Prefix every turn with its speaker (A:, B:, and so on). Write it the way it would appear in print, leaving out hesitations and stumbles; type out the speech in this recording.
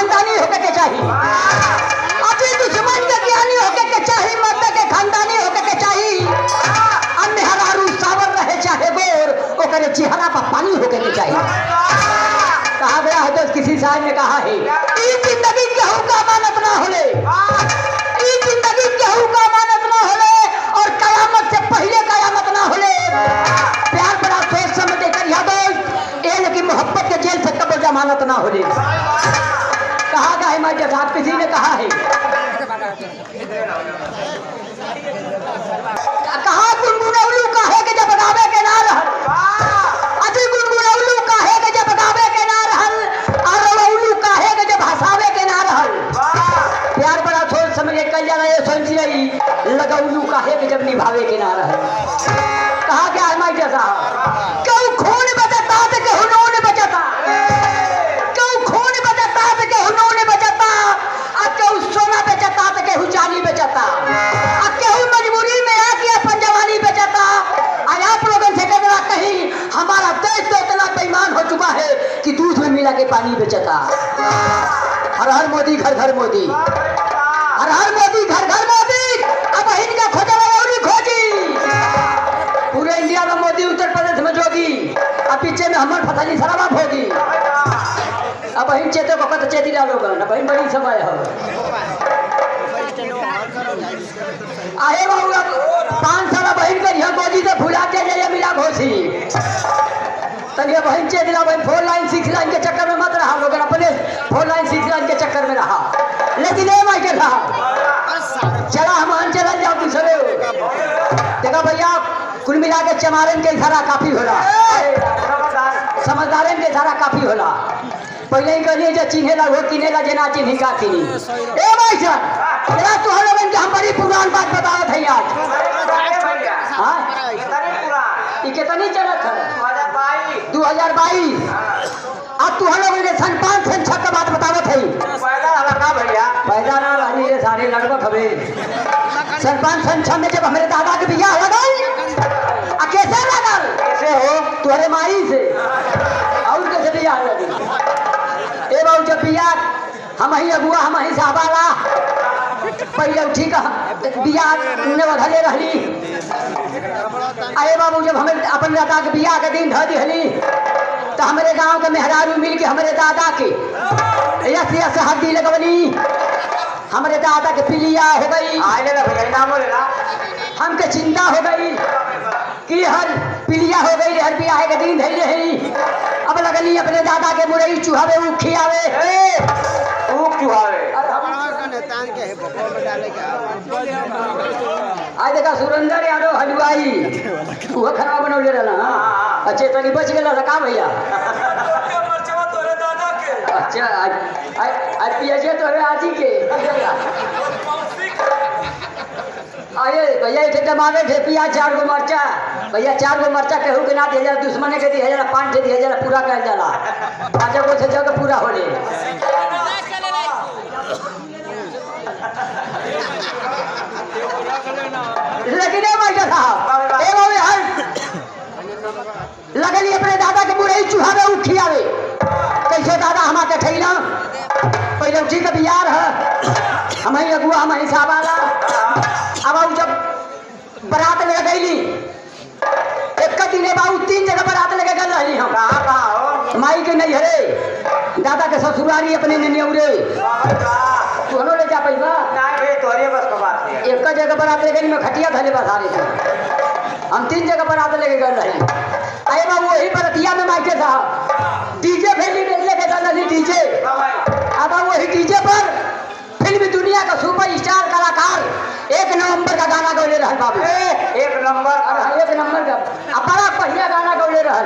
A: खानदानी होके के चाहिए, अभी दुश्मन के ज्ञानी होके के चाहिए, मर्द के खानदानी होके के चाहिए। अन्य हरारू सावर रहे चाहे गोर, ओकरे चेहरा पर पानी होके के चाहिए। कहा गया है तो किसी साहब ने कहा है, ई जिंदगी केहू का अमानत ना होले, ई जिंदगी केहू का अमानत ना होले, और कयामत से पहले कयामत ना होले। प्यार बड़ा सोच समझ कर याद ए, लेकिन मोहब्बत के जेल से कब जमानत ना होले। कहा गया है माइटर साहब, किसी ने कहा है, कहा गुनगुनौलू काहे के जब गावे के ना रहल, अति गुनगुनौलू काहे के जब गावे के ना रहल, अरवौलू काहे के जब हंसावे के ना रहल। प्यार बड़ा सोच समझ के कल जाला, ये सोच रही लगौलू काहे के जब निभावे के ना रहल। कहा क्या है माइटर साहब, क्यों खून बचता तो केहू नून बचता, क्यों खून बचता तो केहू नून बचता, और केहू सोना बेचता तो केहू चांदी बेचता, और केहू मजबूरी में आके अपन जवानी बेचता। और आप लोगों से कहना कहीं हमारा देश तो इतना बेईमान हो चुका है कि दूध में मिला के पानी बेचता। हर हर मोदी घर घर मोदी, हर हर मोदी घर घर मोदी, अब इनका खोजवा और खोजी। पूरे इंडिया में मोदी, उत्तर प्रदेश में जोगी, अब पीछे में हमर फताली सराबा भोगी। अब बहन चेते को कत चेती डालोगा ना, बहन बड़ी समय हो आए बाबू। 5 साल बहन कर यहाँ मोदी से फुलाते जाइए मिला घोसी तनिया बहन चेत दिला। बहन 4 लाइन 6 लाइन के चक्कर में मत रहा, लोग अपने 4 लाइन 6 लाइन के चक्कर में रहा। लेकिन ये माइके साहब चला हम चला जाओ दूसरे देखा भैया, कुल मिला के चमारन के इशारा काफी होला, समझदारन के इशारा काफी होला। पहले ही कहलिए जो चिन्हेला वो किनेला, जे ना चिन्ही का किनी। ए भाई साहब तेरा तो हलों के हम बड़ी पुरान बात बतावत है आज। हां ये कितनी चलत है 2022। अब तू हलों के सन 5 सन 6 का बात बतावत है। पैदा ना रहनी रे सारे लगभग हवे सन 5 सन 6 में जब हमारे दादा के बियाह लगल। आ कैसे लगल, कैसे हो तुम्हारे माई से और कैसे बियाह लगी। ए बाबू जब बियाह हम ही अगुआ, हम ही साहबाला पहले उठी का बियाह ने बधले रहली। अरे बाबू जब हमें अपन दादा के बियाह के दिन ध दिहली तो हमारे गांव के मेहरारू मिल के हमारे दादा के यस हड्डी लगवली, हमारे दादा के पिलिया हो गई। हमके चिंता हो गई कि हर पिलिया हो गई, हर बियाह के दिन धैले है। अब लगली अपने दादा के मुरई चुहावे, ऊख खियावे, ऊख चुहावे। आज देखा सुरेंद्र यादव हलवाई वो खराब बनौले रहना। अच्छे तनी बच गया था का भैया। अच्छा आज पिए तो आजी के आये भैया इसे टमाटर थे पिया 4 गो मरचा, भैया 4 गो मरचा केहू के ना दिया जाला, दुश्मन के दिया जाला, 5 दिया जाला, पूरा कर जाला 5 गो से जगह पूरा होले। लेकिन माइटर साहब ए बाबू लगली अपने दादा के मुरई चुहावे, ऊ खियावे। कैसे दादा हमा के ठैला पहले उठी के बियार है, हम ही अगुआ, हम ही साहबाला। अब जब बारात लेके गईली एक दिन बाबू 3 जगह बारात लेके गल रही हम। कहाँ माई के नहीं हरे, दादा के ससुरारी अपने नेउरे तोहनो ले जा पैसा एक जगह बारात लेके में खटिया धले बसारे थे। हम 3 जगह बारात लेके गल रही। अरे बाबू वही बरतिया में माइके साहब डीजे फैली लेके गल डीजे। अब वही डीजे पर फिल्म दुनिया का सुपर स्टार कलाकार 1 नवंबर का गाना गौले रहल बाबू। 1 नंबर का बड़ा बढ़िया गाना गौले रहल।